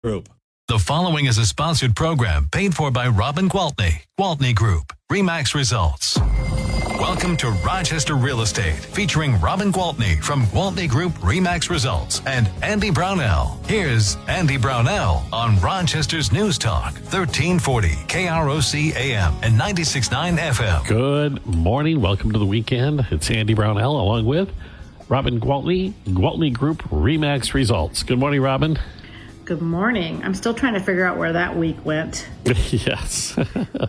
Group. The following is a sponsored program paid for by Robin Gwaltney Group-RE Results. Welcome to Rochester Real Estate, featuring Robin Gwaltney from Gwaltney Group-RE Results and Andy Brownell. Here's Andy Brownell on Rochester's News Talk, 1340 KROC AM and 96.9 FM. Good morning. Welcome to the weekend. It's Andy Brownell along with Robin Gwaltney Group-RE Results. Good morning, Robin. Good morning. I'm still trying to figure out where that week went. Yes.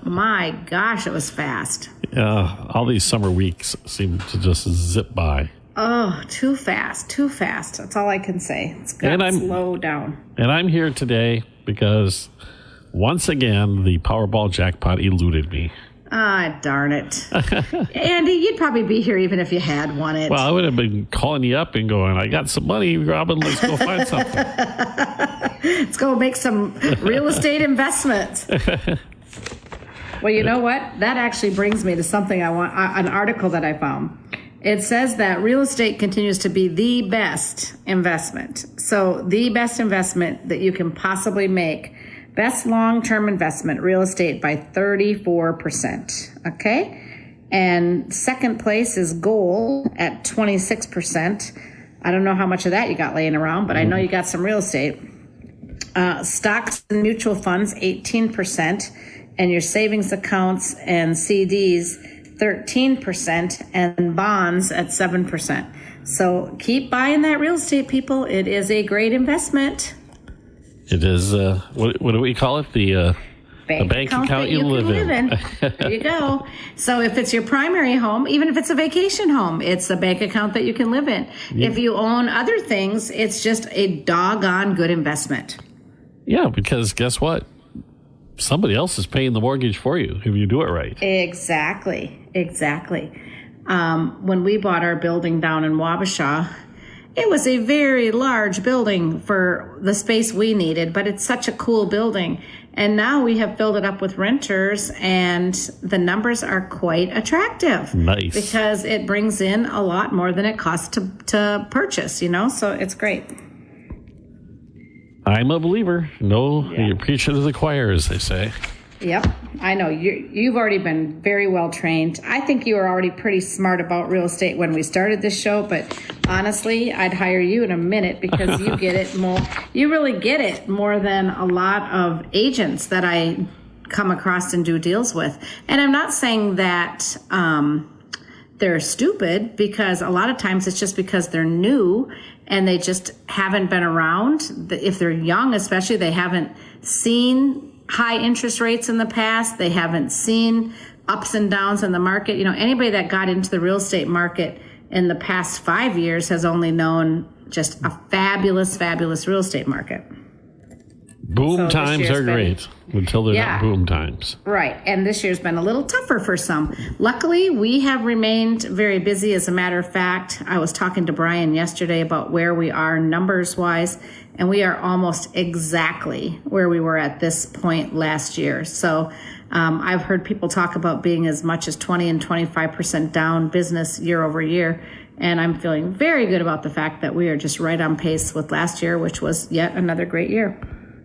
My gosh, it was fast. All these summer weeks seem to just zip by. Oh, too fast. That's all I can say. It's got to slow down. And I'm here today because once again, the Powerball jackpot eluded me. Ah, darn it. Andy, you'd probably be here even if you had won it. Well, I would have been calling you up and going, I got some money, Robin, let's go find something. Let's go make some real estate investments. Well, you know what? That actually brings me to something an article that I found. It says that real estate continues to be the best investment. So the best investment that you can possibly make. Best long-term investment, real estate, by 34%. Okay? And second place is gold at 26%. I don't know how much of that you got laying around, but I know you got some real estate. Stocks and mutual funds, 18%. And your savings accounts and CDs, 13%. And bonds at 7%. So keep buying that real estate, people. It is a great investment. It is, what do we call it? The bank account you live in. There you go. So if it's your primary home, even if it's a vacation home, it's a bank account that you can live in. Yeah. If you own other things, it's just a doggone good investment. Yeah, because guess what? Somebody else is paying the mortgage for you if you do it right. Exactly. When we bought our building down in Wabasha, it was a very large building for the space we needed, but it's such a cool building. And now we have filled it up with renters, and the numbers are quite attractive. Nice. Because it brings in a lot more than it costs to purchase, so it's great. I'm a believer. You preach it to the choir, as they say. Yep, I know. You've already been very well trained. I think you were already pretty smart about real estate when we started this show, but honestly, I'd hire you in a minute because you get it more. You really get it more than a lot of agents that I come across and do deals with. And I'm not saying that they're stupid, because a lot of times it's just because they're new and they just haven't been around. If they're young, especially, they haven't seen high interest rates in the past. They haven't seen ups and downs in the market. Anybody that got into the real estate market in the past 5 years has only known just a fabulous real estate market. Boom times are great until they're not boom times. Right. And this year's been a little tougher for some. Luckily, we have remained very busy. As a matter of fact, I was talking to Brian yesterday about where we are numbers wise, and we are almost exactly where we were at this point last year. So I've heard people talk about being as much as 20 and 25% down business year over year. And I'm feeling very good about the fact that we are just right on pace with last year, which was yet another great year.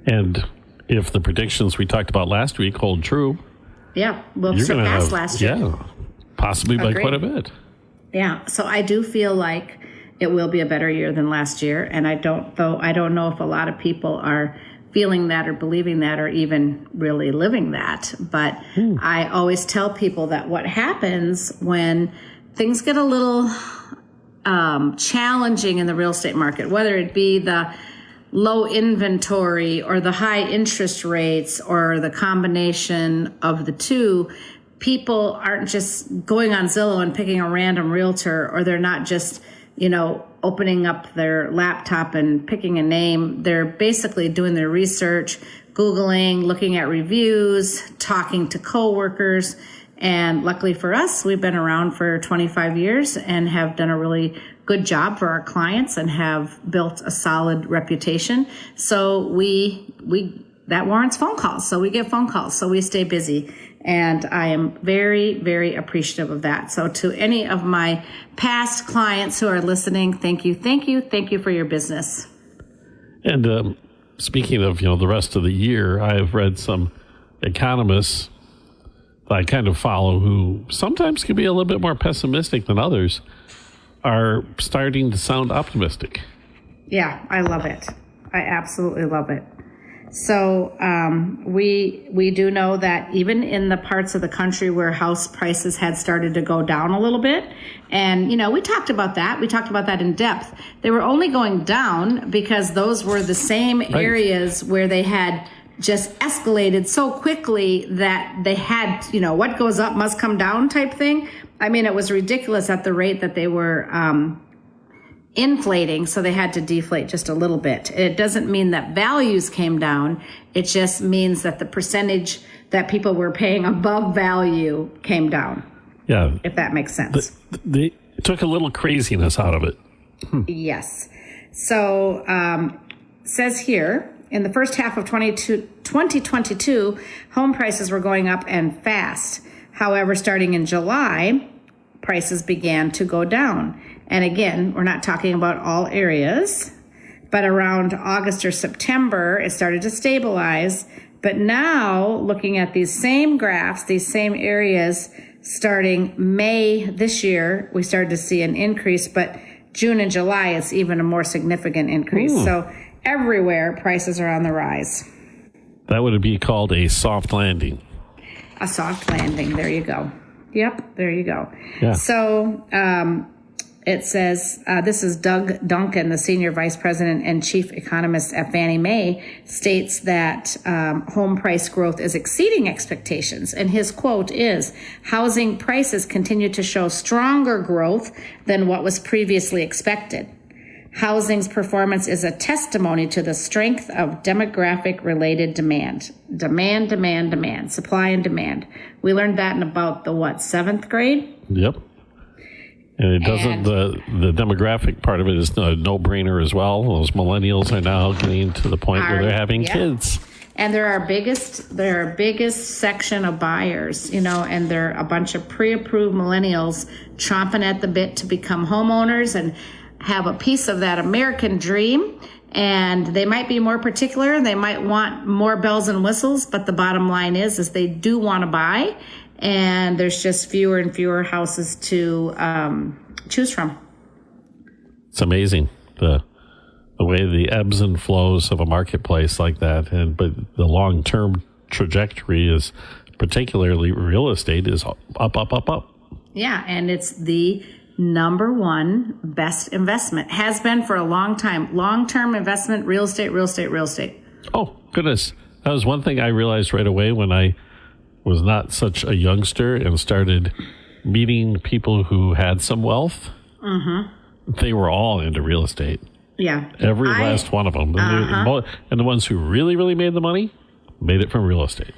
And if the predictions we talked about last week hold true, we'll surpass last year. Yeah, possibly by quite a bit. Yeah, so I do feel like it will be a better year than last year, and I don't know if a lot of people are feeling that or believing that or even really living that. But I always tell people that what happens when things get a little challenging in the real estate market, whether it be the low inventory or the high interest rates or the combination of the two, people aren't just going on Zillow and picking a random realtor, or they're not just, opening up their laptop and picking a name. They're basically doing their research, Googling, looking at reviews, talking to coworkers. And luckily for us, we've been around for 25 years and have done a really good job for our clients and have built a solid reputation. So that warrants phone calls. So we get phone calls. So we stay busy. And I am very, very appreciative of that. So to any of my past clients who are listening, thank you for your business. And speaking of, the rest of the year, I've read some economists that I kind of follow who sometimes can be a little bit more pessimistic than others are starting to sound optimistic. Yeah, I love it. I absolutely love it. So we do know that even in the parts of the country where house prices had started to go down a little bit, and, we talked about that. We talked about that in depth. They were only going down because those were the same areas where they had just escalated so quickly that they had, what goes up must come down type thing. I mean, it was ridiculous at the rate that they were inflating, so they had to deflate just a little bit. It doesn't mean that values came down. It just means that the percentage that people were paying above value came down. Yeah. If that makes sense. They took a little craziness out of it. Yes. So, says here, in the first half of 2022, home prices were going up and fast. However, starting in July, prices began to go down. And again, we're not talking about all areas, but around August or September, it started to stabilize. But now, looking at these same graphs, these same areas, starting May this year, we started to see an increase, but June and July, it's even a more significant increase. Ooh. So everywhere, prices are on the rise. That would be called a soft landing. A soft landing. There you go. Yep, there you go. Yeah. So it says, this is Doug Duncan, the Senior Vice President and Chief Economist at Fannie Mae, states that home price growth is exceeding expectations. And his quote is, housing prices continue to show stronger growth than what was previously expected. Housing's performance is a testimony to the strength of demographic-related demand. Demand, supply and demand. We learned that in about the, 7th grade? Yep. And it doesn't, the demographic part of it is a no-brainer as well. Those millennials are now getting to the point where they're having kids. And they're our biggest section of buyers, and they're a bunch of pre-approved millennials chomping at the bit to become homeowners and have a piece of that American dream. And they might be more particular. They might want more bells and whistles, but the bottom line is they do want to buy. And there's just fewer and fewer houses to choose from. It's amazing the way the ebbs and flows of a marketplace like that, but the long-term trajectory is, particularly real estate, is up. Yeah, and it's the number one best investment. Has been for a long time. Long-term investment, real estate. Oh, goodness. That was one thing I realized right away when I was not such a youngster and started meeting people who had some wealth. Mm-hmm. They were all into real estate. Yeah. Every last one of them. And the ones who really, really made the money made it from real estate.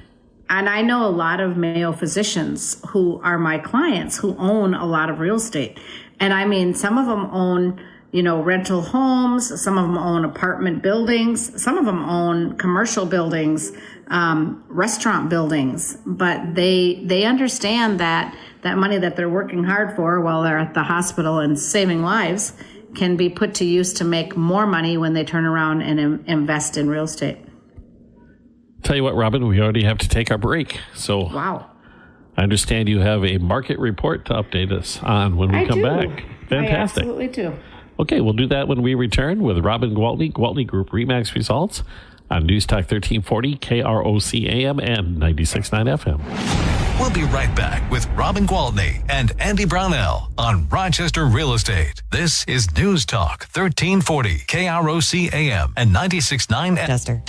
And I know a lot of Mayo physicians who are my clients who own a lot of real estate. And I mean, some of them own, rental homes. Some of them own apartment buildings. Some of them own commercial buildings, restaurant buildings. But they understand that money that they're working hard for while they're at the hospital and saving lives can be put to use to make more money when they turn around and invest in real estate. Tell you what, Robin, we already have to take our break. So wow. I understand you have a market report to update us on when we come back. Fantastic. I absolutely do. Okay, we'll do that when we return with Robin Gwaltney, Gwaltney Group-RE results on News Talk 1340, KROC AM and 96.9 FM. We'll be right back with Robin Gwaltney and Andy Brownell on Rochester Real Estate. This is News Talk 1340, KROC AM and 96.9 FM.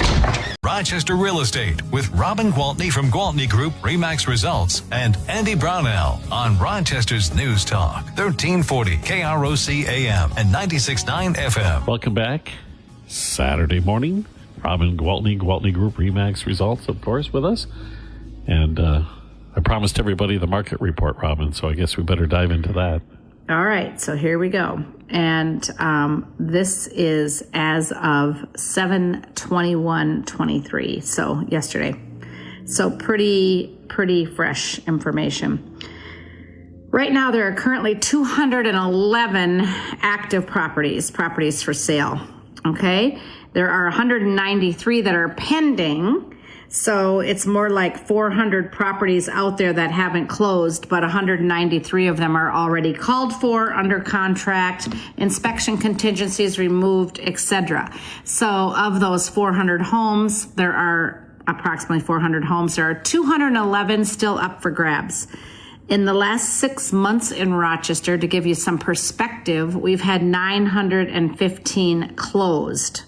Rochester Real Estate with Robin Gwaltney from Gwaltney Group-RE results and Andy Brownell on Rochester's News Talk 1340, KROC AM and 96.9 FM. Welcome back. Saturday morning. Robin Gwaltney, Gwaltney Group-RE results, of course, with us. And I promised everybody the market report, Robin, so I guess we better dive into that. All right, so here we go. And this is as of 7/21/23, so yesterday. So pretty fresh information. Right now, there are currently 211 active properties for sale. Okay, There are 193 that are pending. So it's more like 400 properties out there that haven't closed, but 193 of them are already called for, under contract, inspection contingencies removed, etc. So of those 400 homes, there are approximately 400 homes. There are 211 still up for grabs. In the last 6 months in Rochester, to give you some perspective, we've had 915 closed.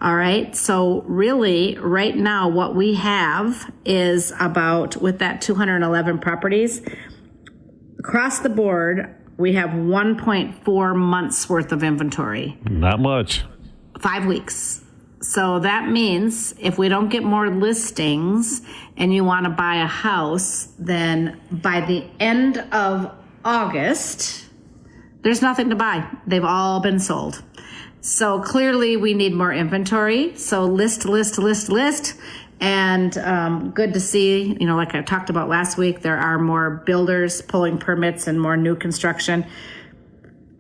All right. So really right now what we have is about, with that 211 properties across the board, we have 1.4 months worth of inventory. Not much. 5 weeks. So that means if we don't get more listings and you want to buy a house, then by the end of August, there's nothing to buy. They've all been sold. So clearly we need more inventory. So list. And good to see, like I talked about last week, there are more builders pulling permits and more new construction.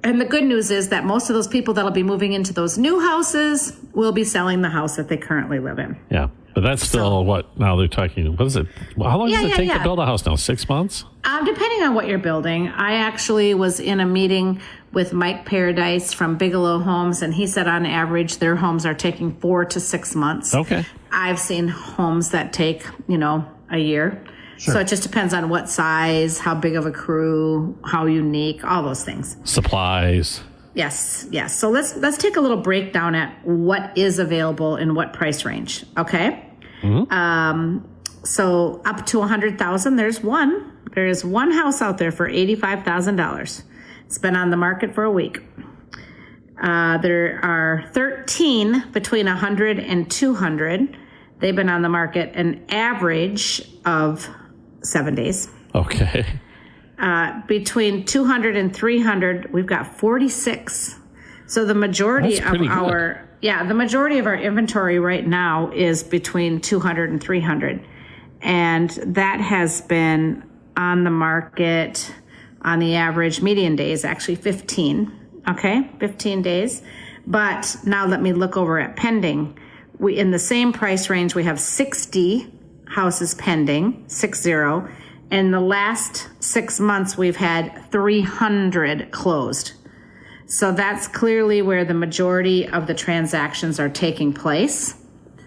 And the good news is that most of those people that'll be moving into those new houses will be selling the house that they currently live in. Yeah. But that's still what now they're talking. What is it? How long does it take to build a house now? 6 months? Depending on what you're building. I actually was in a meeting with Mike Paradise from Bigelow Homes, and he said on average their homes are taking 4 to 6 months. Okay. I've seen homes that take, a year. Sure. So it just depends on what size, how big of a crew, how unique, all those things. Supplies. Yes. So let's take a little breakdown at what is available in what price range. Okay. Mm-hmm. So up to $100,000, there is one house out there for $85,000. It's been on the market for a week. There are 13 between 100 and 200. They've been on the market an average of 7 days. Okay. Between 200 and 300, we've got 46. So the majority of our inventory right now is between 200 and 300. And that has been on the market on the average median days, actually 15. Okay, 15 days. But now let me look over at pending. In the same price range, we have 60 houses pending, 60. In the last 6 months, we've had 300 closed. So that's clearly where the majority of the transactions are taking place.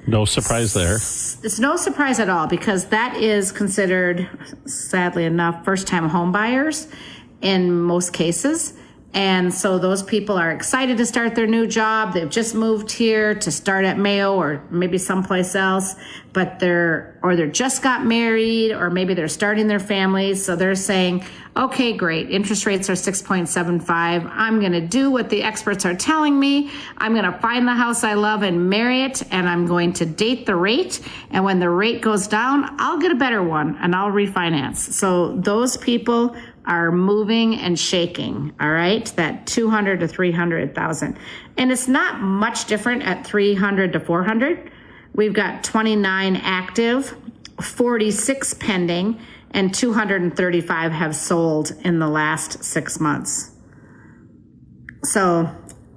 No surprise there. It's no surprise at all, because that is considered, sadly enough, first-time home buyers in most cases. And so those people are excited to start their new job. They've just moved here to start at Mayo or maybe someplace else, but they're just got married, or maybe they're starting their families. So they're saying, okay, great. Interest rates are 6.75. I'm going to do what the experts are telling me. I'm going to find the house I love and marry it, and I'm going to date the rate. And when the rate goes down, I'll get a better one and I'll refinance. So those people are moving and shaking, all right? That 200 to 300,000. And it's not much different at 300 to 400. We've got 29 active, 46 pending, and 235 have sold in the last 6 months. So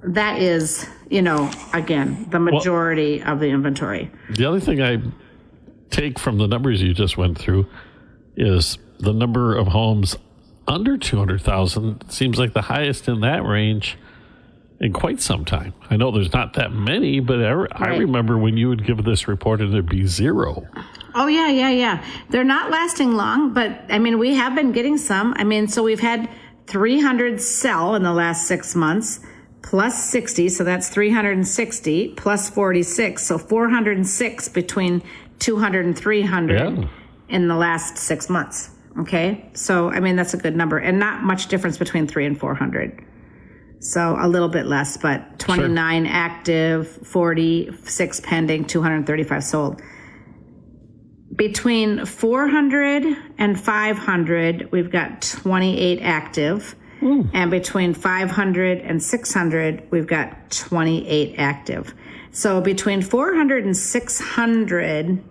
that is, again, the majority of the inventory. The other thing I take from the numbers you just went through is the number of homes under 200,000 seems like the highest in that range in quite some time. I know there's not that many, but I remember when you would give this report and there'd be 0. Oh, yeah. They're not lasting long, but we have been getting some. So we've had 300 sell in the last 6 months, plus 60, so that's 360, plus 46, so 406 between 200 and 300 in the last 6 months. Okay, so that's a good number, and not much difference between 300 and 400. So a little bit less, but 29 active, 46 pending, 235 sold. Between 400 and 500, we've got 28 active. And between 500 and 600, we've got 28 active. So between 400 and 600,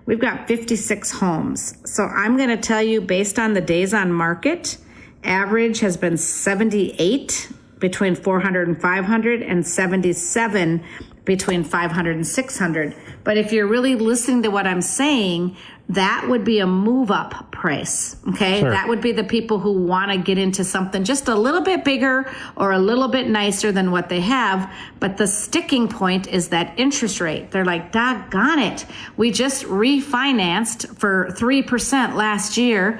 we've got 56 homes. So I'm going to tell you, based on the days on market, average has been 78 between 400 and 500 and 77 between 500 and 600. But if you're really listening to what I'm saying, that would be a move up price. Okay. Sure. That would be the people who want to get into something just a little bit bigger or a little bit nicer than what they have. But the sticking point is that interest rate. They're like, doggone it. We just refinanced for 3% last year.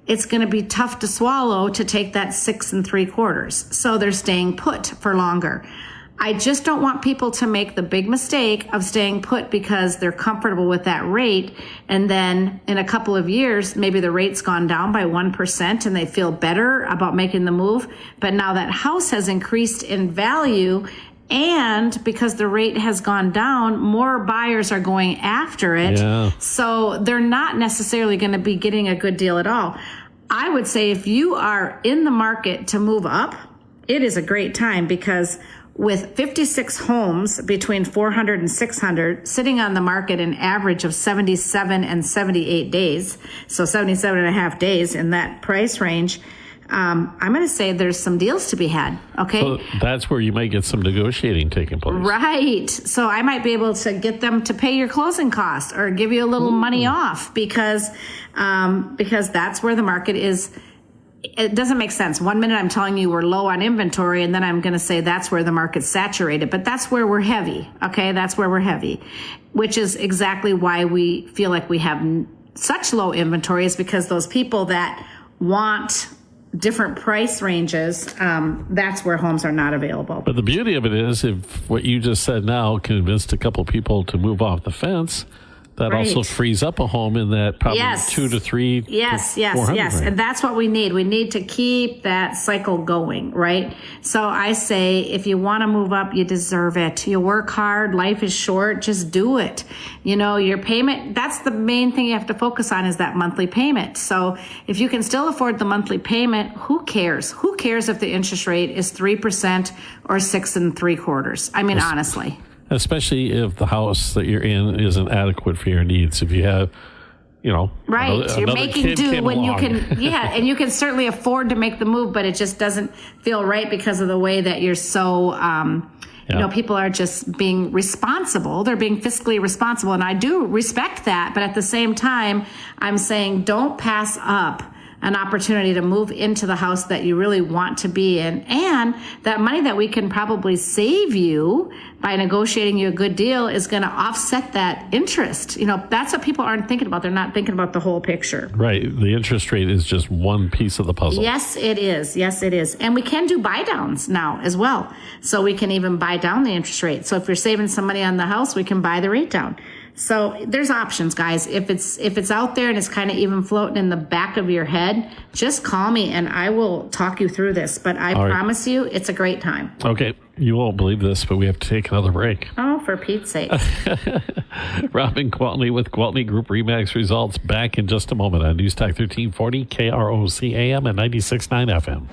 It's going to be tough to swallow to take that 6 3/4. So they're staying put for longer. I just don't want people to make the big mistake of staying put because they're comfortable with that rate. And then in a couple of years, maybe the rate's gone down by 1% and they feel better about making the move. But now that house has increased in value, and because the rate has gone down, more buyers are going after it. Yeah. So they're not necessarily going to be getting a good deal at all. I would say if you are in the market to move up, it is a great time, because with 56 homes between 400 and 600 sitting on the market an average of 77 and 78 days, so 77 and a half days in that price range, I'm going to say there's some deals to be had. Okay. So that's where you might get some negotiating taking place. Right. So I might be able to get them to pay your closing costs or give you a little money off because that's where the market is. It doesn't make sense. 1 minute I'm telling you we're low on inventory, and then I'm going to say that's where the market's saturated, but that's where we're heavy. Okay. That's where we're heavy, which is exactly why we feel like we have such low inventory, is because those people that want different price ranges, that's where homes are not available. But the beauty of it is, if what you just said now convinced a couple people to move off the fence, that Right. also frees up a home in that probably Yes. 2 to 3. Yes, to yes, 400 yes. range. And that's what we need. We need to keep that cycle going, right? So I say, if you want to move up, you deserve it. You work hard. Life is short. Just do it. You know, your payment, that's the main thing you have to focus on, is that monthly payment. So if you can still afford the monthly payment, who cares? Who cares if the interest rate is 3% or 6 3/4? I mean, honestly. Especially if the house that you're in isn't adequate for your needs. If you have, Right. You're another making kid do came when along. you can, yeah, and you can certainly afford to make the move, but it just doesn't feel right because of the way that you're so, people are just being responsible. They're being fiscally responsible. And I do respect that. But at the same time, I'm saying don't pass up an opportunity to move into the house that you really want to be in. And that money that we can probably save you by negotiating you a good deal is going to offset that interest. That's what people aren't thinking about. They're not thinking about the whole picture. Right. The interest rate is just one piece of the puzzle. Yes, it is. Yes, it is. And we can do buy downs now as well. So we can even buy down the interest rate. So if you're saving some money on the house, we can buy the rate down. So there's options, guys. If it's out there and it's kind of even floating in the back of your head, just call me and I will talk you through this. But I promise you, it's a great time. Okay. You won't believe this, but we have to take another break. Oh, for Pete's sake. Robin Gwaltney with Gwaltney Group-RE results back in just a moment on News Talk 1340, KROC AM and 96.9 FM.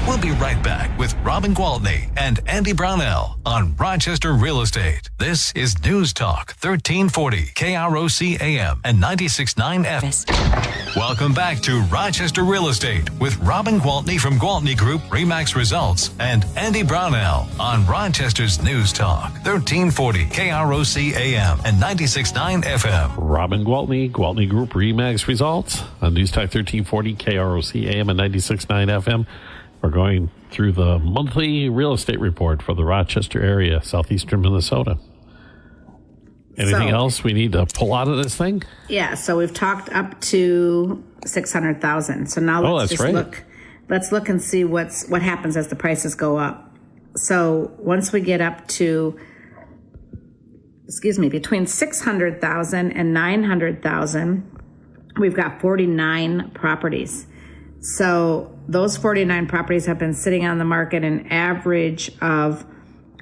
We'll be right back with Robin Gwaltney and Andy Brownell on Rochester Real Estate. This is News Talk 1340, KROC AM and 96.9 FM. Welcome back to Rochester Real Estate with Robin Gwaltney from Gwaltney Group-RE results and Andy Brownell on Rochester's News Talk 1340, KROC AM and 96.9 FM. Robin Gwaltney, Gwaltney Group-RE results on News Talk 1340, KROC AM and 96.9 FM. We're going through the monthly real estate report for the Rochester area, southeastern Minnesota. Anything else we need to pull out of this thing? Yeah, so we've talked up to 600,000. So now let's look. Let's look and see what happens as the prices go up. So once we get up to, between 600,000 and 900,000, we've got 49 properties. So those 49 properties have been sitting on the market an average of,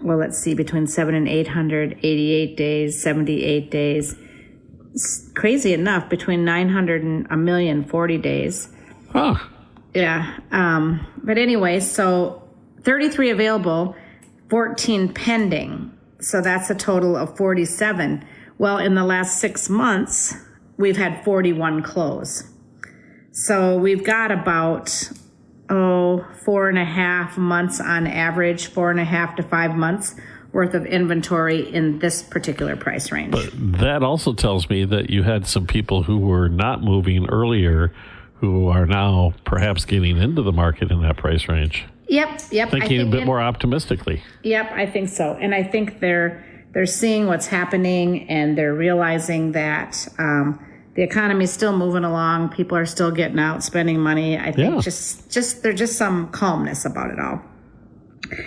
between 700 and 888 days, 78 days. Crazy enough, between 900 and 1,040 days. Huh. Yeah. But anyway, so 33 available, 14 pending. So that's a total of 47. Well, in the last 6 months, we've had 41 close. So we've got about, 4.5 months on average, 4.5 to 5 months worth of inventory in this particular price range. But that also tells me that you had some people who were not moving earlier who are now perhaps getting into the market in that price range. Yep. Thinking a bit more optimistically. Yep, I think so. And I think they're seeing what's happening, and they're realizing that the economy is still moving along. People are still getting out, spending money. I think just there's just some calmness about it all.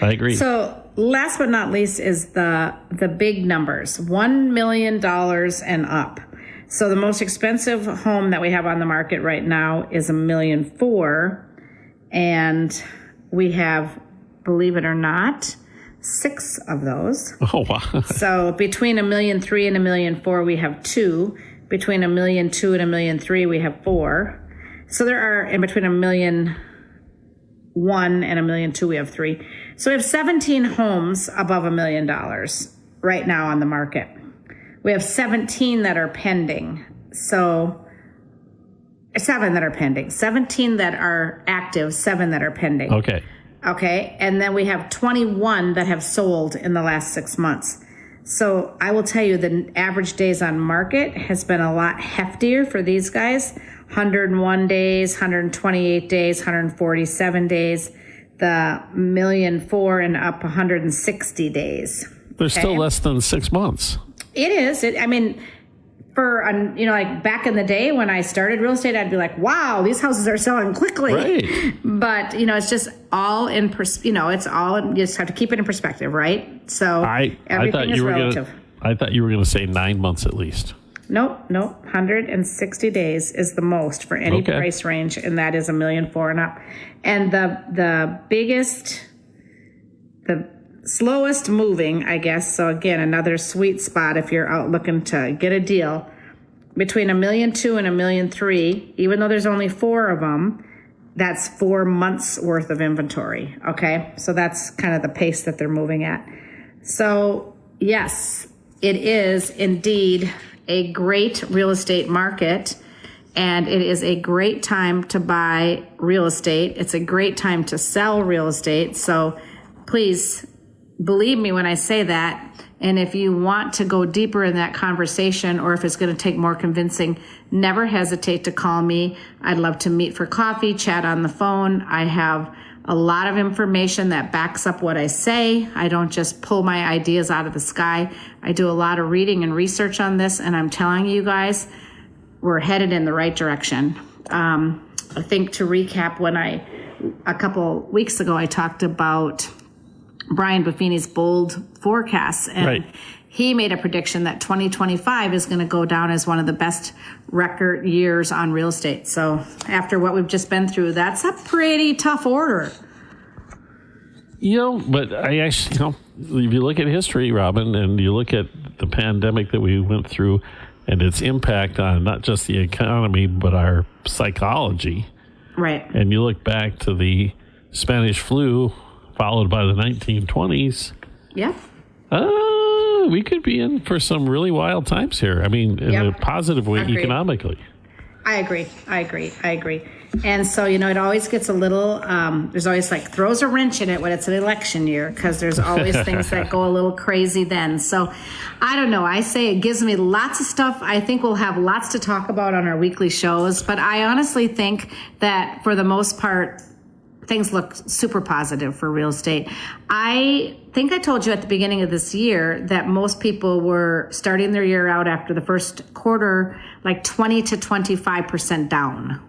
I agree. So last but not least is the big numbers, $1 million and up. So the most expensive home that we have on the market right now is $1.4 million. And we have, believe it or not, 6 of those. Oh, wow. So between $1.3 million and $1.4 million, we have 2. Between $1.2 million and $1.3 million, we have 4. So there are, in between $1.1 million and $1.2 million, we have 3. So we have 17 homes above $1 million right now on the market. We have 17 that are pending. So 7 that are pending. 17 that are active, 7 that are pending. Okay. And then we have 21 that have sold in the last 6 months. So I will tell you the average days on market has been a lot heftier for these guys. 101 days, 128 days, 147 days. The $1.4 million and up 160 days. They're still less than 6 months. It is. For, like back in the day when I started real estate, I'd be like, wow, these houses are selling quickly. Right. But, it's just all in, it's all, you just have to keep it in perspective, right? So everything is relative. I thought you were going to say 9 months at least. Nope. 160 days is the most for any price range, and that is $1.4 million and up. And the biggest, the slowest moving, I guess, so again, another sweet spot if you're out looking to get a deal, between $1.2 million and $1.3 million, even though there's only 4 of them, that's 4 months worth of inventory, okay? So that's kind of the pace that they're moving at. So, yes, it is indeed a great real estate market, and it is a great time to buy real estate. It's a great time to sell real estate. So please believe me when I say that. And if you want to go deeper in that conversation, or if it's going to take more convincing, never hesitate to call me. I'd love to meet for coffee, chat on the phone. I have a lot of information that backs up what I say. I don't just pull my ideas out of the sky. I do a lot of reading and research on this, and I'm telling you guys, we're headed in the right direction. I think to recap, a couple weeks ago, I talked about Brian Buffini's bold forecasts, and he made a prediction that 2025 is going to go down as one of the best record years on real estate. So after what we've just been through, that's a pretty tough order. But I actually, if you look at history, Robin, and you look at the pandemic that we went through and its impact on not just the economy, but our psychology. Right. And you look back to the Spanish flu, followed by the 1920s. Yeah. We could be in for some really wild times here. I mean, in a positive way economically. I agree. And so, it always gets a little, there's always throws a wrench in it when it's an election year, because there's always things that go a little crazy then. So I don't know. I say it gives me lots of stuff. I think we'll have lots to talk about on our weekly shows, but I honestly think that for the most part, things look super positive for real estate. I think I told you at the beginning of this year that most people were starting their year out after the first quarter, 20 to 25% down,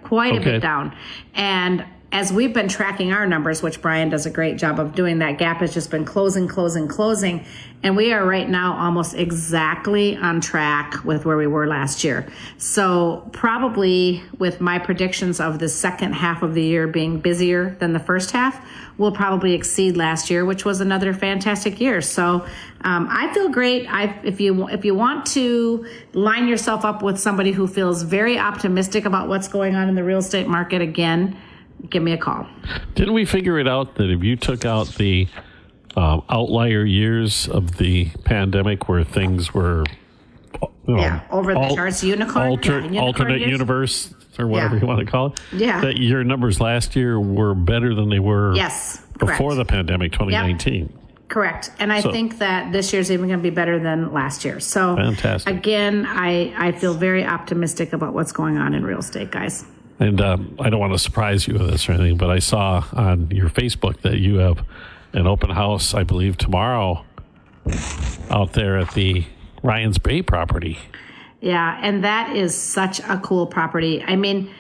quite a bit down. And as we've been tracking our numbers, which Brian does a great job of doing, that gap has just been closing. And we are right now almost exactly on track with where we were last year. So probably with my predictions of the second half of the year being busier than the first half, we'll probably exceed last year, which was another fantastic year. So I feel great. If you want to line yourself up with somebody who feels very optimistic about what's going on in the real estate market again, give me a call. Didn't we figure it out that if you took out the outlier years of the pandemic where things were over the charts, alternate universe or whatever you want to call it, that your numbers last year were better than they were before the pandemic, 2019. Yep. Correct. And I think that this year's even going to be better than last year. So fantastic. Again, I feel very optimistic about what's going on in real estate, guys. And I don't want to surprise you with this or anything, but I saw on your Facebook that you have an open house, I believe, tomorrow out there at the Ryan's Bay property. Yeah, and that is such a cool property. I mean,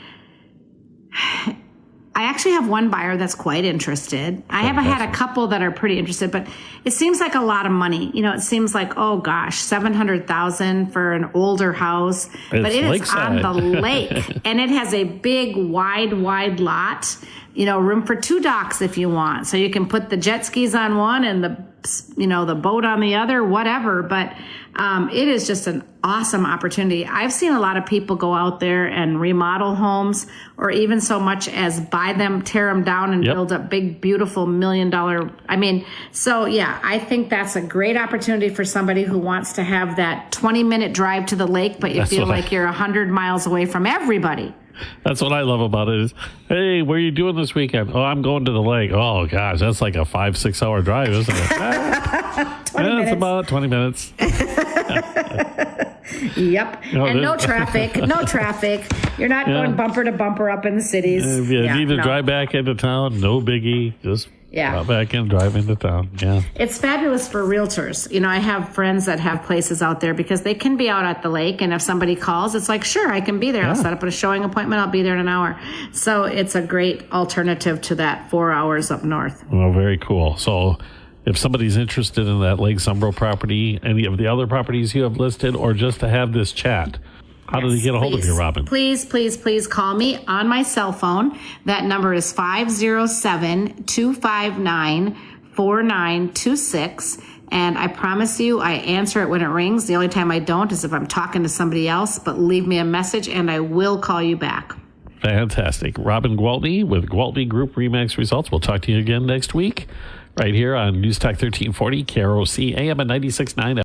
I actually have one buyer that's quite interested. I have had a couple that are pretty interested, but it seems like a lot of money. You know, it seems like, oh gosh, $700,000 for an older house, but it is on the lake, and it has a big, wide lot. You know, room for 2 docks if you want, so you can put the jet skis on one and the boat on the other, whatever. But it is just an awesome opportunity. I've seen a lot of people go out there and remodel homes, or even so much as buy them, tear them down, and build up big, beautiful $1 million. So yeah, I think that's a great opportunity for somebody who wants to have that 20-minute drive to the lake, but you feel like you're 100 miles away from everybody. That's what I love about it is, hey, what are you doing this weekend? Oh, I'm going to the lake. Oh, gosh, that's like a 5-6 hour drive, isn't it? 20 minutes. It's about 20 minutes. Yep. And no traffic. You're not going bumper to bumper up in the cities. If you need to drive back into town, no biggie. Just drop back and drive into town. Yeah. It's fabulous for realtors. You know, I have friends that have places out there because they can be out at the lake, and if somebody calls, it's like, sure, I can be there. I'll set up a showing appointment. I'll be there in an hour. So it's a great alternative to that 4 hours up north. Well, very cool. So if somebody's interested in that Lake Zumbro property, any of the other properties you have listed, or just to have this chat, how do they get a hold of you, Robin? Please call me on my cell phone. That number is 507-259-4926. And I promise you, I answer it when it rings. The only time I don't is if I'm talking to somebody else, but leave me a message and I will call you back. Fantastic. Robin Gwaltney with Gwaltney Group-RE Results. We'll talk to you again next week right here on News Talk 1340, KROC AM at 96.9.